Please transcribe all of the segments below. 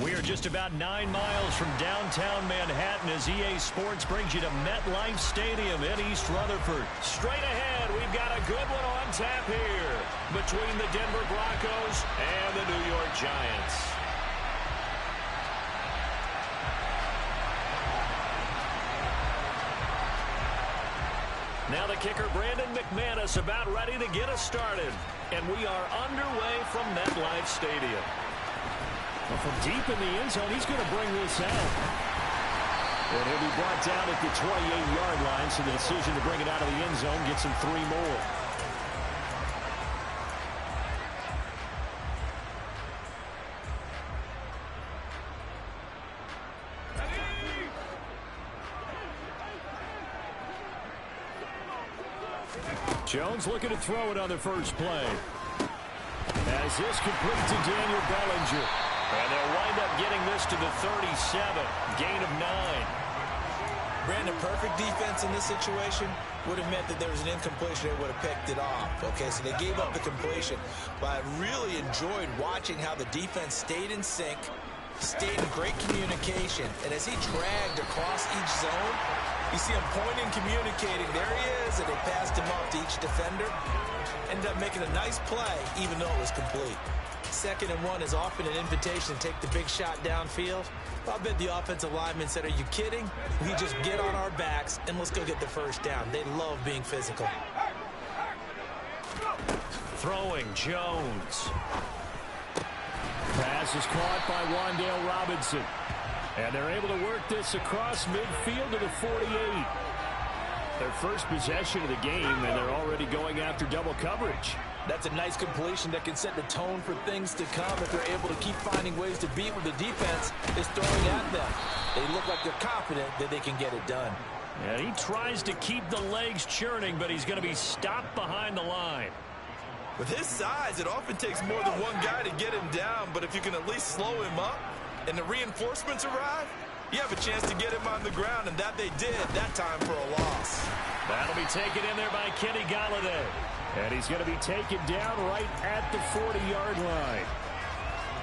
We are just about 9 miles from downtown Manhattan as EA Sports brings you to MetLife Stadium in East Rutherford. Straight ahead, we've got a good one on tap here between the Denver Broncos and the New York Giants. Now the kicker, Brandon McManus, about ready to get us started. And we are underway from MetLife Stadium. Well, from deep in the end zone, he's going to bring this out. And he'll be brought down at the 28-yard line, so the decision to bring it out of the end zone gets him 3 more. Jones looking to throw it on the first play. As this complete to Daniel Bellinger. And they'll wind up getting this to the 37. Gain of 9. Brandon, perfect defense in this situation would have meant that there was an incompletion. They would have picked it off. Okay, so they gave up the completion. But I really enjoyed watching how the defense stayed in sync, stayed in great communication. And as he dragged across each zone, you see him pointing, communicating. There he is, and they passed him off to each defender. Ended up making a nice play, even though it was complete. 2nd and 1 is often an invitation to take the big shot downfield. I bet the offensive lineman said, are you kidding? We just get on our backs, and let's go get the first down. They love being physical. Throwing, Jones. Pass is caught by Wan'Dale Robinson. And they're able to work this across midfield to the 48. Their first possession of the game, and they're already going after double coverage. That's a nice completion that can set the tone for things to come if they're able to keep finding ways to beat what the defense is throwing at them. They look like they're confident that they can get it done. And he tries to keep the legs churning, but he's going to be stopped behind the line. With his size, it often takes more than one guy to get him down, but if you can at least slow him up and the reinforcements arrive, you have a chance to get him on the ground, and that they did that time for a loss. That'll be taken in there by Kenny Golladay. And he's going to be taken down right at the 40-yard line.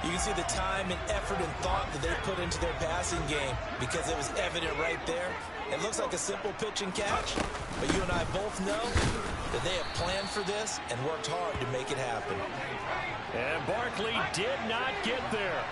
You can see the time and effort and thought that they put into their passing game because it was evident right there. It looks like a simple pitch and catch, but you and I both know that they have planned for this and worked hard to make it happen. And Barkley did not get there.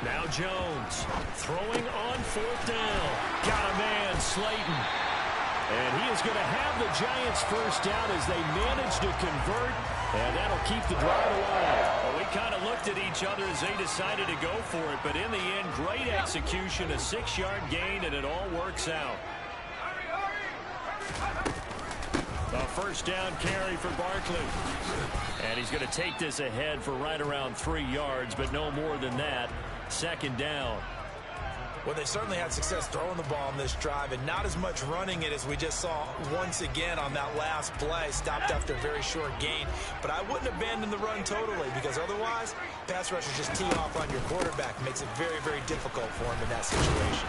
Now Jones throwing on 4th down. Got a man, Slayton. And he is going to have the Giants first down as they manage to convert. And that'll keep the drive alive. Well, we kind of looked at each other as they decided to go for it. But in the end, great execution, a 6-yard gain, and it all works out. A first down carry for Barkley. And he's going to take this ahead for right around 3 yards, but no more than that. 2nd down. Well, they certainly had success throwing the ball on this drive and not as much running it as we just saw once again on that last play. Stopped after a very short gain. But I wouldn't abandon the run totally because otherwise, pass rushers just tee off on your quarterback. Makes it very, very difficult for him in that situation.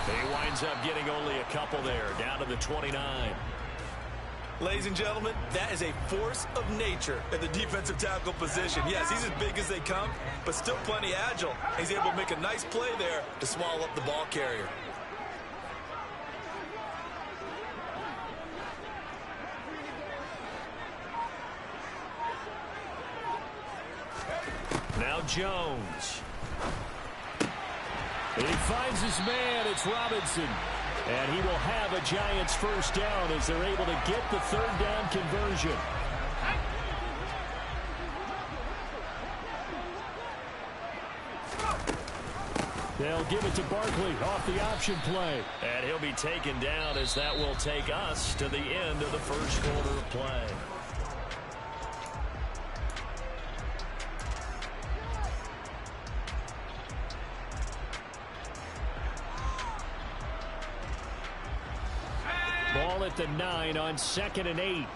He winds up getting only a couple there, down to the 29. Ladies and gentlemen, that is a force of nature at the defensive tackle position. Yes, he's as big as they come, but still plenty agile. He's able to make a nice play there to swallow up the ball carrier. Now Jones. And he finds his man. It's Robinson. And he will have a Giants first down as they're able to get the 3rd down conversion. They'll give it to Barkley off the option play. And he'll be taken down as that will take us to the end of the first quarter of play. Ball at the 9 on 2nd and 8.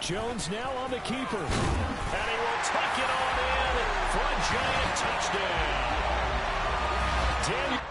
Jones now on the keeper. And he will tuck it on in for a Giant touchdown. Daniel.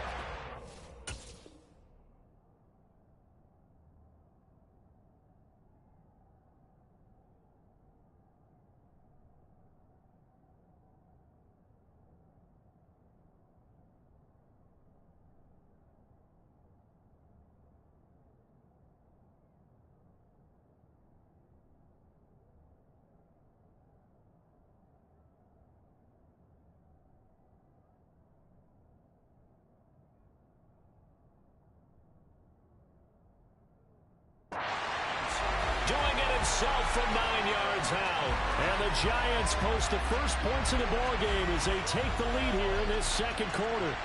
Himself from 9 yards out. And the Giants post the first points of the ball game as they take the lead here in this second quarter.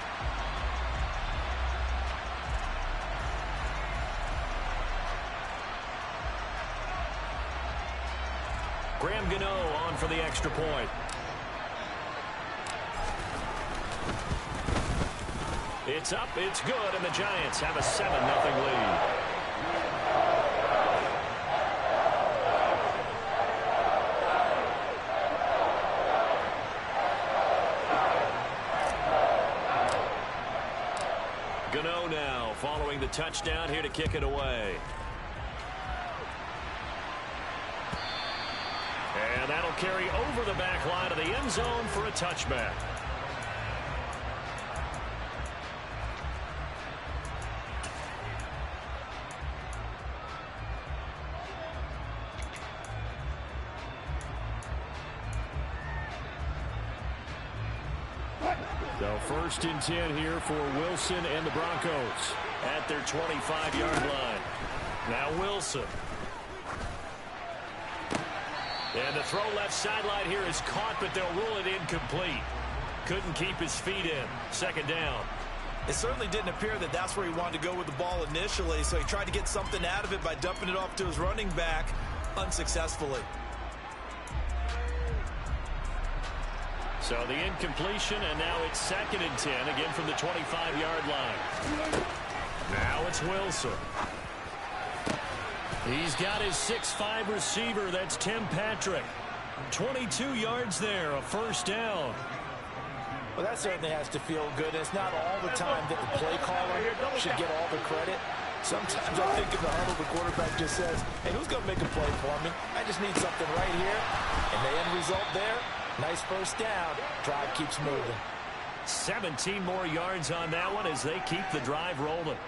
Graham Gano on for the extra point. It's up, it's good, and the Giants have a 7-0 lead. Gano now following the touchdown here to kick it away. And that'll carry over the back line of the end zone for a touchback. So first and 10 here for Wilson and the Broncos at their 25-yard line. Now Wilson. And the throw left sideline here is caught, but they'll rule it incomplete. Couldn't keep his feet in. Second down. It certainly didn't appear that that's where he wanted to go with the ball initially, so he tried to get something out of it by dumping it off to his running back unsuccessfully. So the incompletion, and now it's second and 10, again from the 25-yard line. Now it's Wilson. He's got his 6'5" receiver, that's Tim Patrick. 22 yards there, a first down. Well, that certainly has to feel good. It's not all the time that the play caller should get all the credit. Sometimes I think in the huddle, the quarterback just says, hey, who's going to make a play for me? I just need something right here. And the end result there, nice first down. Drive keeps moving. 17 more yards on that one as they keep the drive rolling.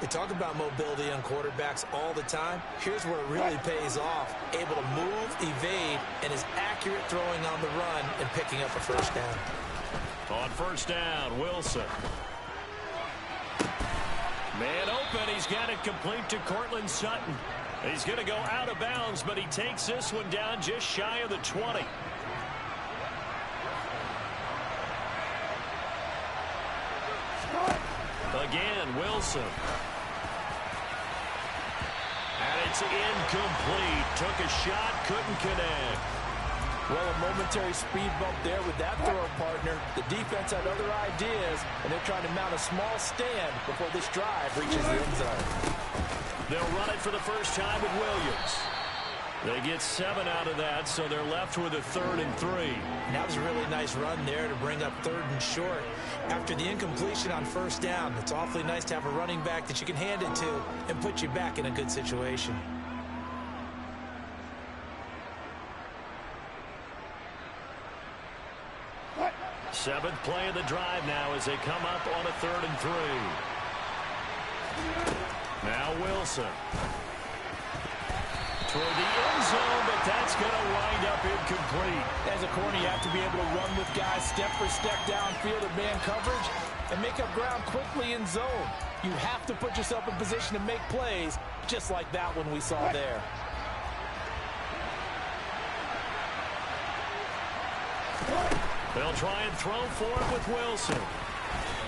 They talk about mobility on quarterbacks all the time. Here's where it really pays off. Able to move, evade, and is accurate throwing on the run and picking up a first down. On first down, Wilson. Man open, he's got it complete to Courtland Sutton. He's going to go out of bounds, but he takes this one down just shy of the 20. Again, Wilson. And it's incomplete. Took a shot, couldn't connect. Well, a momentary speed bump there with that throw partner. The defense had other ideas, and they're trying to mount a small stand before this drive reaches the end zone. They'll run it for the first time with Williams. They get 7 out of that, so they're left with a 3rd and 3. And that was a really nice run there to bring up 3rd and short. After the incompletion on first down, it's awfully nice to have a running back that you can hand it to and put you back in a good situation. Seventh play of the drive now as they come up on a 3rd and 3. Now Wilson. Toward the end zone, but that's going to wind up incomplete. As a corner, you have to be able to run with guys step for step downfield in man coverage and make up ground quickly in zone. You have to put yourself in position to make plays, just like that one we saw there. They'll try and throw for it with Wilson.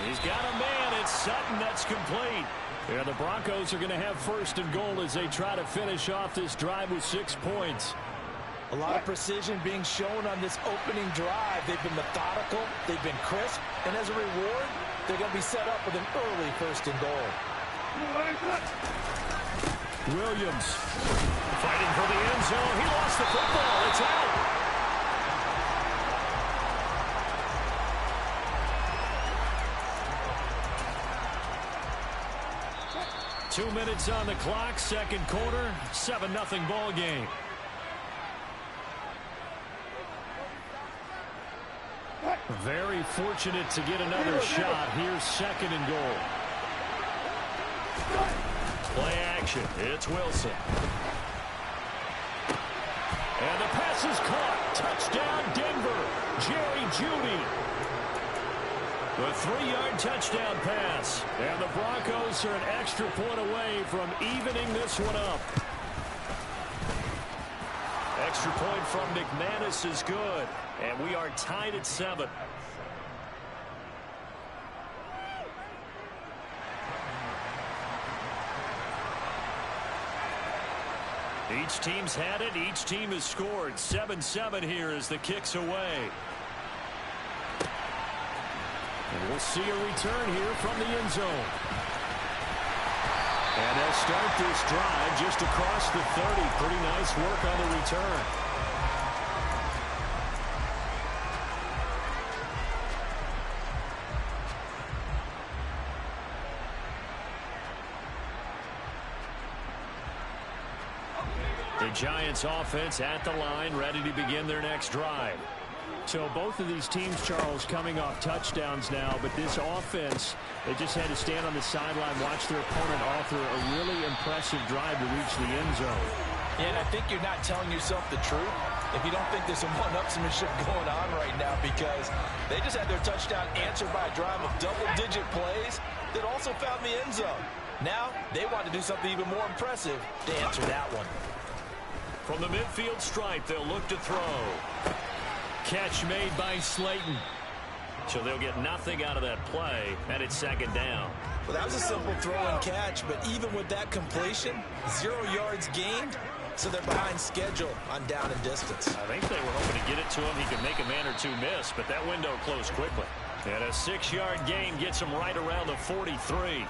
He's got a man. It's Sutton. That's complete. Yeah, the Broncos are going to have 1st and goal as they try to finish off this drive with 6 points. A lot of precision being shown on this opening drive. They've been methodical. They've been crisp. And as a reward, they're going to be set up with an early 1st and goal. Williams fighting for the end zone. He lost the football. It's out. Two minutes on the clock, second quarter, 7-0 ball game. Very fortunate to get another shot. Here's second and goal. Play action. It's Wilson. And the pass is caught. Touchdown, Denver. Jerry Jeudy. The 3-yard touchdown pass. And the Broncos are an extra point away from evening this one up. Extra point from McManus is good. And we are tied at 7. Each team's had it. Each team has scored. 7-7 here as the kick's away. And we'll see a return here from the end zone. And they'll start this drive just across the 30. Pretty nice work on the return. The Giants offense at the line, ready to begin their next drive. So both of these teams, Charles, coming off touchdowns now, but this offense, they just had to stand on the sideline, watch their opponent author a really impressive drive to reach the end zone. Yeah, and I think you're not telling yourself the truth if you don't think there's some one-upsmanship going on right now, because they just had their touchdown answered by a drive of double-digit plays that also found the end zone. Now they want to do something even more impressive to answer that one. From the midfield stripe, they'll look to throw. Catch made by Slayton. So they'll get nothing out of that play, and it's second down. Well, that was a simple throw and catch, but even with that completion, 0 yards gained, so they're behind schedule on down and distance. I think they were hoping to get it to him. He could make a man or two miss, but that window closed quickly. And a 6-yard gain gets him right around the 43.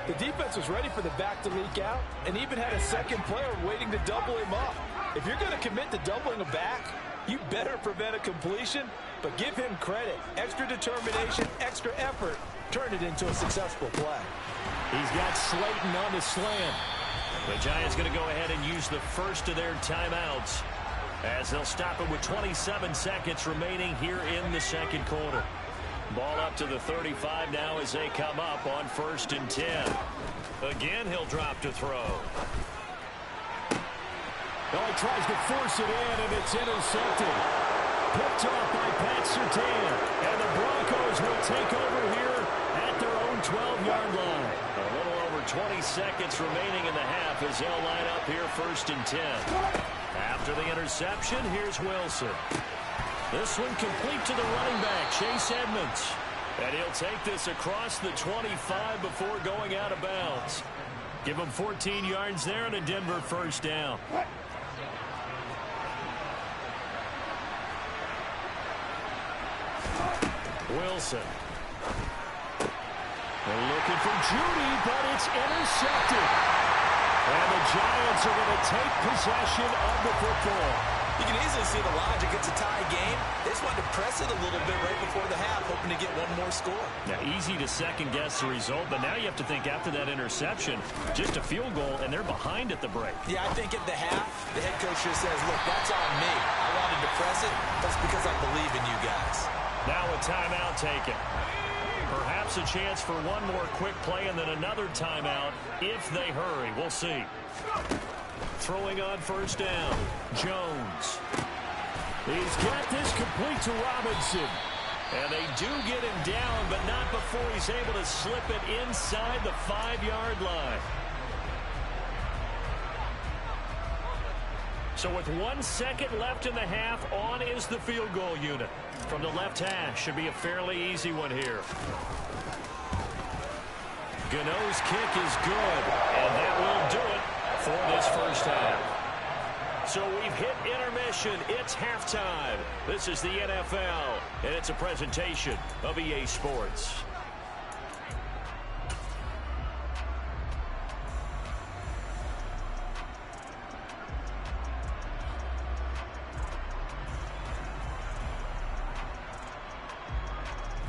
The defense was ready for the back to leak out and even had a second player waiting to double him up. If you're going to commit to doubling a back, you better prevent a completion, but give him credit. Extra determination, extra effort, turn it into a successful play. He's got Slayton on the slant. The Giants going to go ahead and use the first of their timeouts as they'll stop it with 27 seconds remaining here in the second quarter. Ball up to the 35 now as they come up on 1st and 10. Again, he'll drop to throw. Oh, he tries to force it in, and it's intercepted. Picked off by Pat Surtain. And the Broncos will take over here at their own 12-yard line. A little over 20 seconds remaining in the half as they'll line up here 1st and 10. After the interception, here's Wilson. This one complete to the running back, Chase Edmonds. And he'll take this across the 25 before going out of bounds. Give him 14 yards there and a Denver first down. Wilson. They're looking for Jeudy, but it's intercepted. And the Giants are going to take possession of the football. You can easily see the logic. It's a tie game. They just wanted to press it a little bit right before the half, hoping to get one more score. Now, easy to second-guess the result, but now you have to think after that interception, just a field goal, and they're behind at the break. Yeah, I think at the half, the head coach just says, look, that's on me. I wanted to press it. That's because I believe in you guys. Now a timeout taken. Perhaps a chance for one more quick play and then another timeout if they hurry. We'll see. Throwing on 1st down. Jones. He's got this complete to Robinson. And they do get him down, but not before he's able to slip it inside the 5-yard line. So with 1 second left in the half, on is the field goal unit. From the left hash, should be a fairly easy one here. Gano's kick is good, and that will do it for this first half. So we've hit intermission. It's halftime. This is the NFL, and it's a presentation of EA Sports.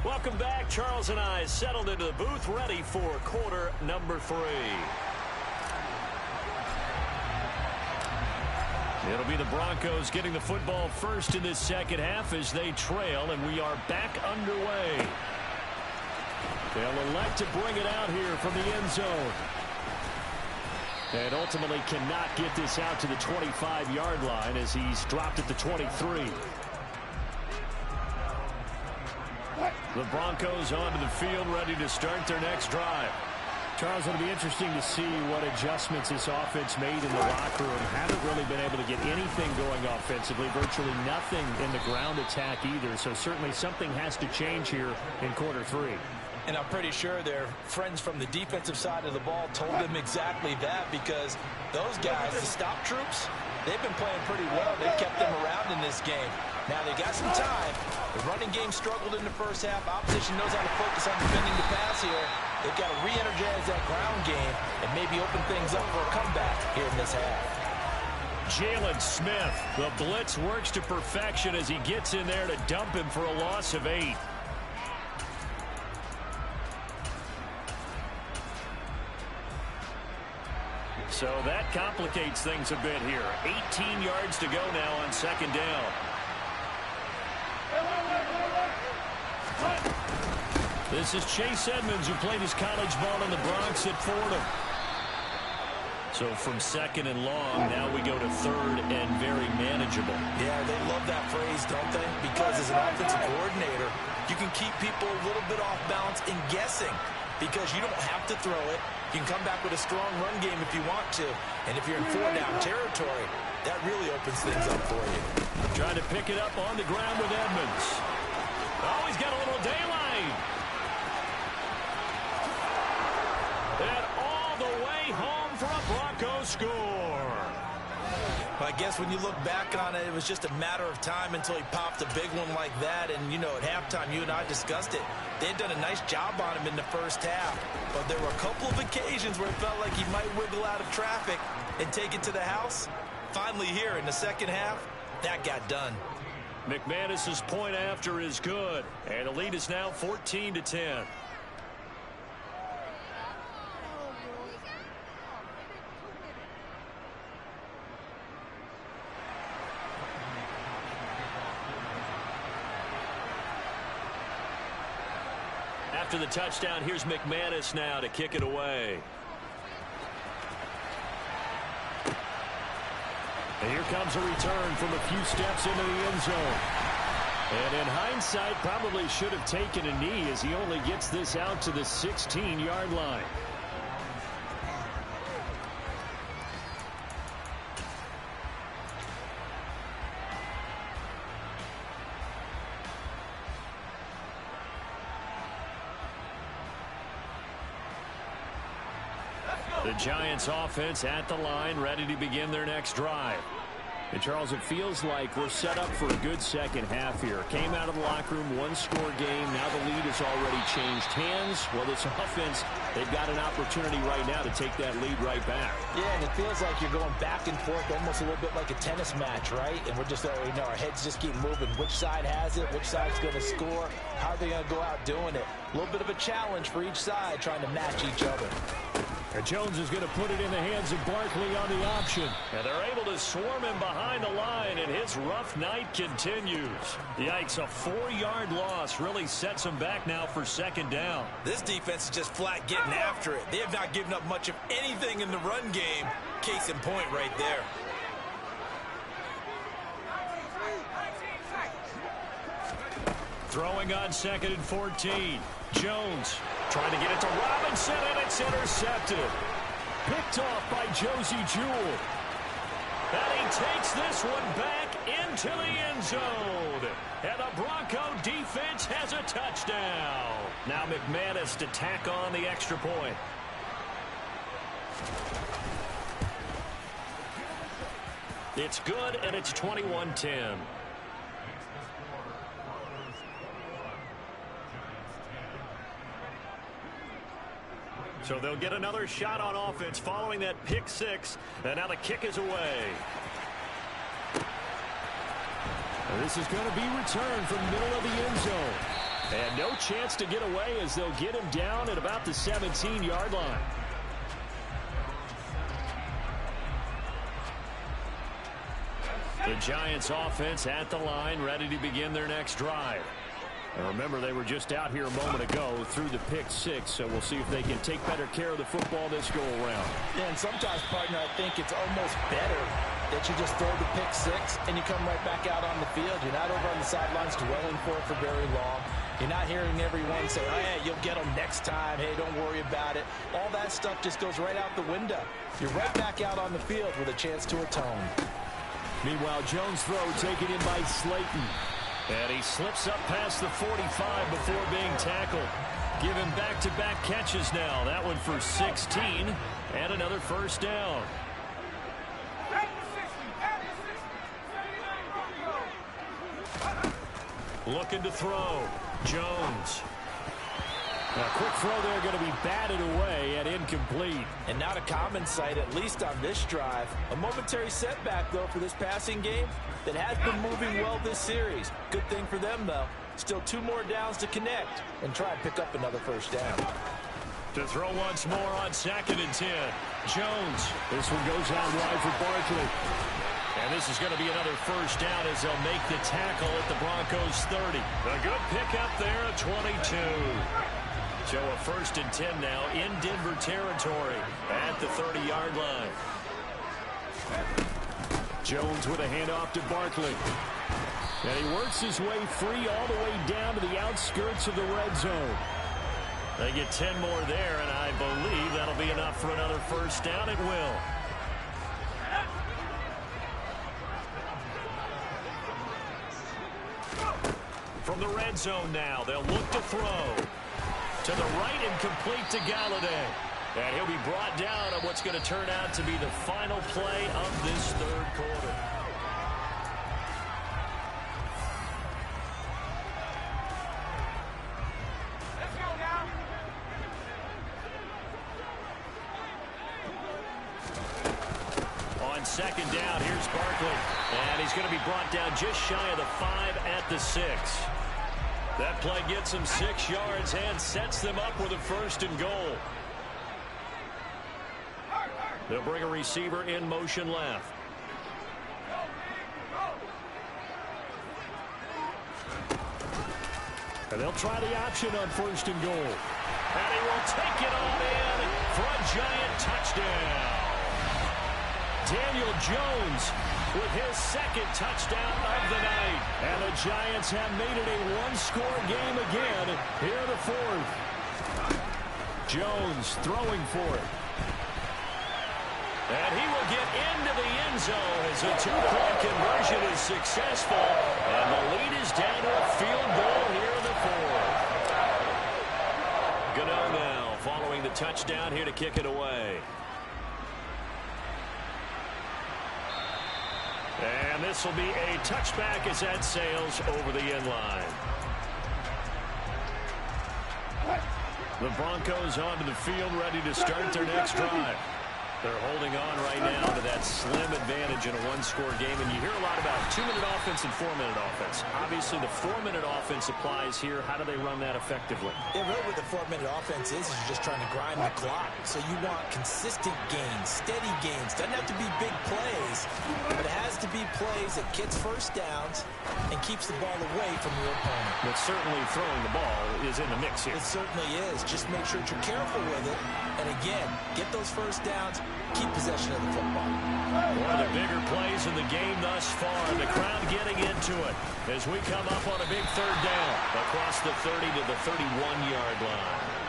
Welcome back. Charles and I settled into the booth, ready for quarter number 3. It'll be the Broncos getting the football first in this second half as they trail, and we are back underway. They'll elect to bring it out here from the end zone. And ultimately cannot get this out to the 25-yard line as he's dropped at the 23. The Broncos onto the field, ready to start their next drive. Charles, it'll be interesting to see what adjustments this offense made in the locker room. Haven't really been able to get anything going offensively, virtually nothing in the ground attack either. So certainly something has to change here in quarter 3. And I'm pretty sure their friends from the defensive side of the ball told them exactly that, because those guys, the stop troops, they've been playing pretty well. They've kept them around in this game. Now they got some time. The running game struggled in the first half. Opposition knows how to focus on defending the pass here. They've got to re-energize that ground game and maybe open things up for a comeback here in this half. Jalen Smith, the blitz works to perfection as he gets in there to dump him for a loss of 8. So that complicates things a bit here. 18 yards to go now on second down. This is Chase Edmonds, who played his college ball in the Bronx at Fordham. So from second and long, now we go to third and very manageable. Yeah, they love that phrase, don't they? Because as an offensive coordinator, you can keep people a little bit off balance in guessing, because you don't have to throw it. You can come back with a strong run game if you want to. And if you're in 4-down territory, that really opens things up for you. Trying to pick it up on the ground with Edmonds. Oh, he's got a little daylight. And all the way home for a Broncos score. I guess when you look back on it, it was just a matter of time until he popped a big one like that. And, you know, at halftime, you and I discussed it. They had done a nice job on him in the first half. But there were a couple of occasions where it felt like he might wiggle out of traffic and take it to the house. Finally here in the second half, that got done. McManus's point after is good. And the lead is now 14-10. After the touchdown, here's McManus now to kick it away. And here comes a return from a few steps into the end zone. And in hindsight, probably should have taken a knee as he only gets this out to the 16-yard line. The Giants offense at the line, ready to begin their next drive. And Charles, it feels like we're set up for a good second half here. Came out of the locker room, one-score game. Now the lead has already changed hands. Well, this offense, they've got an opportunity right now to take that lead right back. Yeah, and it feels like you're going back and forth, almost a little bit like a tennis match, right? And we're just, you know, our heads just keep moving. Which side has it? Which side's going to score? How are they going to go out doing it? A little bit of a challenge for each side, trying to match each other. Jones is going to put it in the hands of Barkley on the option. And they're able to swarm him behind the line, and his rough night continues. Yikes, a 4-yard loss really sets him back now for second down. This defense is just flat getting after it. They have not given up much of anything in the run game. Case in point right there. Throwing on second and 14. Jones trying to get it to Robinson, and it's intercepted. Picked off by Josie Jewell. And he takes this one back into the end zone. And the Bronco defense has a touchdown. Now McManus to tack on the extra point. It's good, and it's 21-10. So they'll get another shot on offense following that pick six. And now the kick is away. And this is going to be returned from the middle of the end zone. And no chance to get away as they'll get him down at about the 17-yard line. The Giants offense at the line, ready to begin their next drive. And remember, they were just out here a moment ago through the pick six, so we'll see if they can take better care of the football this go-around. Yeah, and sometimes, partner, I think it's almost better that you just throw the pick six and you come right back out on the field. You're not over on the sidelines dwelling for it for very long. You're not hearing everyone say, oh, yeah, you'll get them next time. Hey, don't worry about it. All that stuff just goes right out the window. You're right back out on the field with a chance to atone. Meanwhile, Jones' throw taken in by Slayton. And he slips up past the 45 before being tackled. Give him back-to-back catches now. That one for 16 and another first down. Looking to throw. Jones. A quick throw there going to be batted away and incomplete. And not a common sight, at least on this drive. A momentary setback, though, for this passing game that has been moving well this series. Good thing for them, though. Still 2 more downs to connect and try and pick up another first down. To throw once more on 2nd and 10. Jones. This one goes out wide for Barkley. And this is going to be another first down as they'll make the tackle at the Broncos 30. A good pickup there at 22. So a 1st and 10 now in Denver territory at the 30-yard line. Jones with a handoff to Barkley. And he works his way free all the way down to the outskirts of the red zone. They get 10 more there, and I believe that'll be enough for another first down. It will. From the red zone now, they'll look to throw. To the right and complete to Galladay. And he'll be brought down on what's going to turn out to be the final play of this 3rd quarter. Let's go now. On 2nd down, here's Barkley. And he's going to be brought down just shy of the 5 at the 6. That play gets him 6 yards and sets them up with a 1st and goal. They'll bring a receiver in motion left. And they'll try the option on 1st and goal. And he will take it on in for a Giant touchdown. Daniel Jones with his 2nd touchdown of the night. And the Giants have made it a 1-score game again here in the 4th. Jones throwing for it. And he will get into the end zone as a 2-point conversion is successful. And the lead is down to a field goal here in the 4th. Gano now following the touchdown here to kick it away. And this will be a touchback as that sails over the end line. The Broncos onto the field, ready to start their next drive. They're holding on right now to that slim advantage in a 1-score game. And you hear a lot about 2-minute offense and 4-minute offense. Obviously, the 4-minute offense applies here. How do they run that effectively? Yeah, really what the 4-minute offense is you're just trying to grind the clock. So you want consistent gains, steady gains. Doesn't have to be big plays, but it has to be plays that gets first downs and keeps the ball away from your opponent. But certainly throwing the ball is in the mix here. It certainly is. Just make sure that you're careful with it. And again, get those first downs. Keep possession of the football. One of the bigger plays in the game thus far. The crowd getting into it as we come up on a big 3rd down across the 30 to the 31-yard line.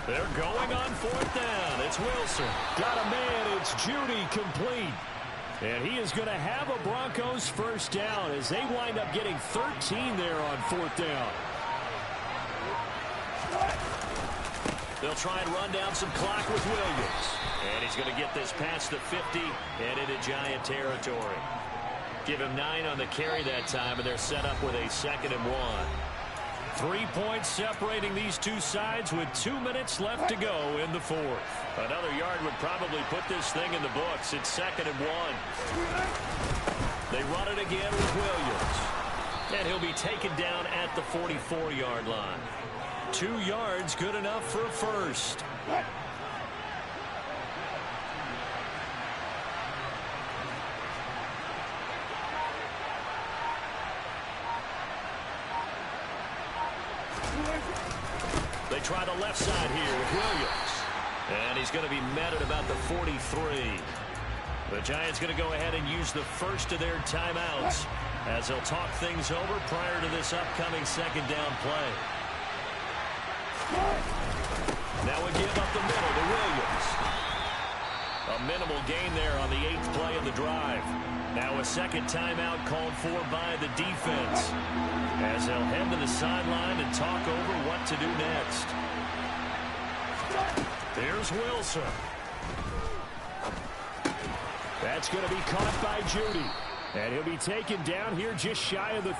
They're going on 4th down. It's Wilson. Got a man. It's Judy complete. And he is going to have a Broncos first down as they wind up getting 13 there on 4th down. They'll try and run down some clock with Williams. And he's going to get this past the 50 and into Giant territory. Give him 9 on the carry that time, and they're set up with a 2nd and 1. 3 points separating these two sides with 2 minutes left to go in the 4th. Another yard would probably put this thing in the books. It's 2nd and 1. They run it again with Williams. And he'll be taken down at the 44-yard line. 2 yards, good enough for a first. They try the left side here with Williams. And he's going to be met at about the 43. The Giants going to go ahead and use the first of their timeouts as they'll talk things over prior to this upcoming 2nd down play. Now we give up the middle to Williams. A minimal gain there on the 8th play of the drive. Now a 2nd timeout called for by the defense as they'll head to the sideline and talk over what to do next. There's Wilson. That's going to be caught by Judy. And he'll be taken down here just shy of the